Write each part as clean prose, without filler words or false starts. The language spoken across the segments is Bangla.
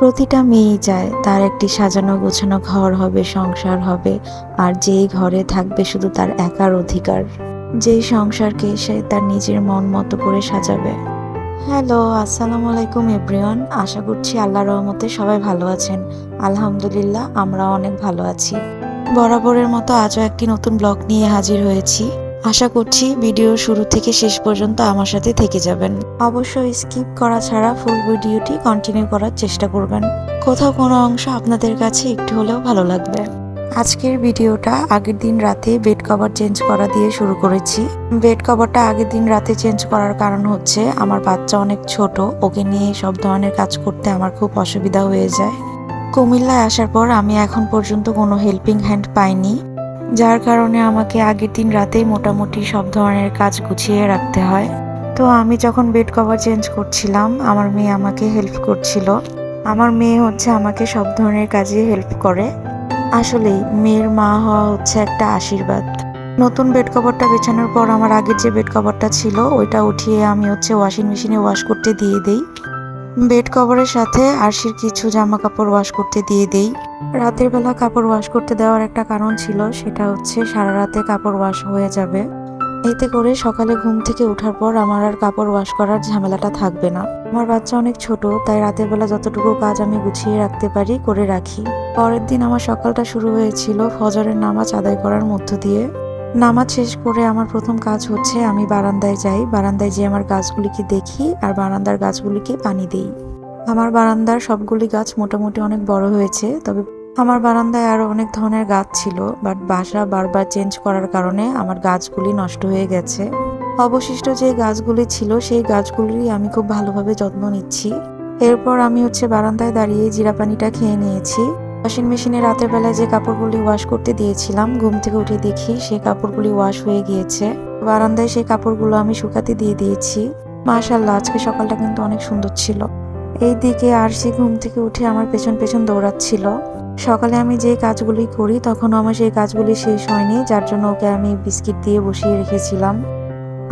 প্রতিটা মেয়েই চায় তার একটি সাজানো গোছানো ঘর হবে, সংসার হবে, আর যেই ঘরে থাকবে শুধু তার একার অধিকার, যেই সংসারকে সে তার নিজের মন মতো করে সাজাবে। হ্যালো, আসসালামু আলাইকুম এভরিওয়ান। আশা করছি আল্লাহর রহমতে সবাই ভালো আছেন। আলহামদুলিল্লাহ, আমরা অনেক ভালো আছি। বরাবরের মতো আজও একটি নতুন ব্লগ নিয়ে হাজির হয়েছি। আশা করছি ভিডিওর শুরু থেকে শেষ পর্যন্ত আমার সাথে থেকে যাবেন। অবশ্যই স্কিপ করা ছাড়া ফুল ভিডিওটি কন্টিনিউ করার চেষ্টা করবেন। কোথাও কোনো অংশ আপনাদের কাছে একটু হলেও ভালো লাগবে। আজকের ভিডিওটা আগের দিন রাতে বেড কভার চেঞ্জ করা দিয়ে শুরু করেছি। বেড কভারটা আগের দিন রাতে চেঞ্জ করার কারণ হচ্ছে আমার বাচ্চা অনেক ছোট, ওকে নিয়ে সব ধরনের কাজ করতে আমার খুব অসুবিধা হয়ে যায়। কুমিল্লায় আসার পর আমি এখন পর্যন্ত কোনো হেল্পিং হ্যান্ড পাইনি, যার কারণে আমাকে আগের দিন রাতেই মোটামুটি সব ধরনের কাজ গুছিয়ে রাখতে হয়। তো আমি যখন বেড কভার চেঞ্জ করছিলাম, আমার মেয়ে আমাকে হেল্প করছিল। আমার মেয়ে হচ্ছে আমাকে সব ধরনের কাজে হেল্প করে। আসলেই মেয়ের মা হওয়া হচ্ছে একটা আশীর্বাদ। নতুন বেড কভারটা বিছানোর পর আমার আগের যে বেড কভারটা ছিল ওইটা উঠিয়ে আমি হচ্ছে ওয়াশিং মেশিনে ওয়াশ করতে দিয়ে দেই। বেড কভারের সাথে আরশির কিছু জামা কাপড় ওয়াশ করতে দিয়ে দেই। রাতের বেলা কাপড় ওয়াশ করতে দেওয়ার একটা কারণ ছিল, সেটা হচ্ছে সারা রাতে কাপড় ওয়াশ হয়ে যাবে। এতে করে সকালে ঘুম থেকে ওঠার পর আমার আর কাপড় ওয়াশ করার ঝামেলাটা থাকবে না। আমার বাচ্চা অনেক ছোট, তাই রাতের বেলা যতটুকু কাজ আমি গুছিয়ে রাখতে পারি করে রাখি। পরের দিন আমার সকালটা শুরু হয়েছিল ফজরের নামাজ আদায় করার মধ্য দিয়ে। নামাজ শেষ করে আমার প্রথম কাজ হচ্ছে আমি বারান্দায় যাই। বারান্দায় যেয়ে আমার গাছগুলিকে দেখি আর বারান্দার গাছগুলিকে পানি দিই। আমার বারান্দার সবগুলি গাছ মোটামুটি অনেক বড় হয়েছে, তবে আমার বারান্দায় আরো অনেক ধরনের গাছ ছিল, বাট বাসা বারবার চেঞ্জ করার কারণে আমার গাছগুলি নষ্ট হয়ে গেছে। অবশিষ্ট যে গাছগুলি ছিল সেই গাছগুলি আমি খুব ভালোভাবে যত্ন নিচ্ছি। এরপর আমি হচ্ছে বারান্দায় দাঁড়িয়ে জিরা পানিটা খেয়ে নিয়েছি। ওয়াশিং মেশিনে রাতের বেলায় যে কাপড়গুলি ওয়াশ করতে দিয়েছিলাম, ঘুম থেকে উঠে দেখি সেই কাপড়গুলি ওয়াশ হয়ে গিয়েছে। বারান্দায় সেই কাপড়গুলো আমি শুকাতে দিয়ে দিয়েছি। মাশাআল্লাহ, আজকে সকালটা কিন্তু অনেক সুন্দর ছিল। এইদিকে আরশি ঘুম থেকে উঠে আমার পেছন পেছন দৌড়াচ্ছিল। সকালে আমি যে কাজগুলি করি তখনও আমার সেই কাজগুলি শেষ হয়নি, যার জন্য ওকে আমি বিস্কিট দিয়ে বসিয়ে রেখেছিলাম।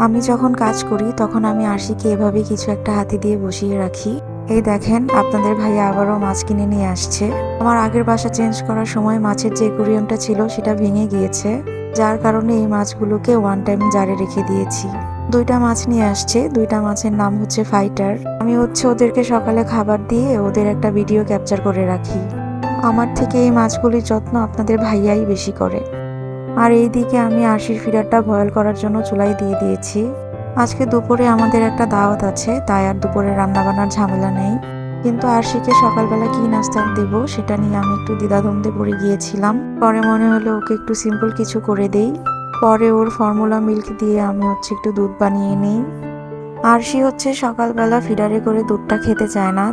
আমি যখন কাজ করি তখন আমি আরশিকে এভাবে কিছু একটা হাতে দিয়ে বসিয়ে রাখি। এই দেখেন, আপনাদের ভাইয়া আবারও মাছ কিনে নিয়ে আসছে। আমার আগের বাসা চেঞ্জ করার সময় মাছের যে অ্যাকুরিয়ামটা ছিল সেটা ভেঙে গিয়েছে, যার কারণে এই মাছগুলোকে ওয়ান টাইম জারে রেখে দিয়েছি। দুইটা মাছ নিয়ে আসছে, দুইটা মাছের নাম হচ্ছে ফাইটার। আমি হচ্ছে ওদেরকে সকালে খাবার দিয়ে ওদের একটা ভিডিও ক্যাপচার করে রাখি। আমার থেকে এই মাছগুলির যত্ন আপনাদের ভাইয়াই বেশি করে। আর এইদিকে আমি আরশির ফিডারটা বয়েল করার জন্য চুলায় দিয়ে দিয়েছি। আজকে দুপুরে আমাদের একটা দাওয়াত আছে, তাই আর দুপুরে রান্নাবান্নার ঝামেলা নেই। কিন্তু আরশিকে সকালবেলা কি নাস্তা দেবো সেটা নিয়ে আমি একটু দ্বিধাদ্বন্দ্বে পড়ে গিয়েছিলাম। পরে মনে হলো ওকে একটু সিম্পল কিছু করে দেই। পরে ওর ফর্মুলা মিল্ক দিয়ে আমি হচ্ছে একটু দুধ বানিয়ে নিই। আরশি হচ্ছে সকালবেলা ফিডারে করে দুধটা খেতে চায় না,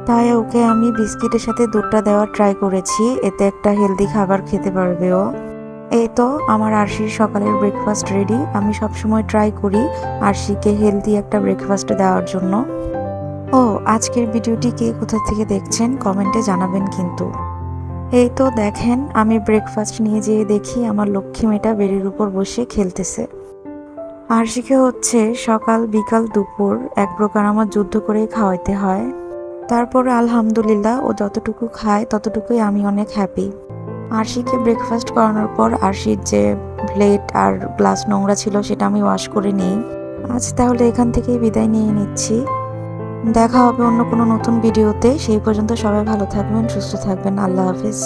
তাই ওকে আমি বিস্কিটের সাথে দুধটা দেওয়ার ট্রাই করেছি, এতে একটা হেলদি খাবার খেতে পারবে ও। এই তো আমার আরশির সকালের ব্রেকফাস্ট রেডি। আমি সবসময় ট্রাই করি আরশিকে হেলদি একটা ব্রেকফাস্ট দেওয়ার জন্য। ও, আজকের ভিডিওটি কে কোথা থেকে দেখছেন কমেন্টে জানাবেন কিন্তু। এই তো দেখেন, আমি ব্রেকফাস্ট নিয়ে যেয়ে দেখি আমার লক্ষ্মী মেয়েটা বেড়ির উপর বসে খেলতেছে। আরশিকে হচ্ছে সকাল বিকাল দুপুর এক প্রকার আমার যুদ্ধ করেই খাওয়াইতে হয়। তারপরে আলহামদুলিল্লাহ ও যতটুকু খায় ততটুকুই আমি অনেক হ্যাপি। আরশিকে ব্রেকফাস্ট করানোর পর আরশির যে প্লেট আর গ্লাস নোংরা ছিল সেটা আমি ওয়াশ করে নিই। আজ তাহলে এখান থেকেই বিদায় নিয়ে নিচ্ছি। দেখা হবে অন্য কোনো নতুন ভিডিওতে। সেই পর্যন্ত সবাই ভালো থাকবেন, সুস্থ থাকবেন। আল্লাহ হাফিজ।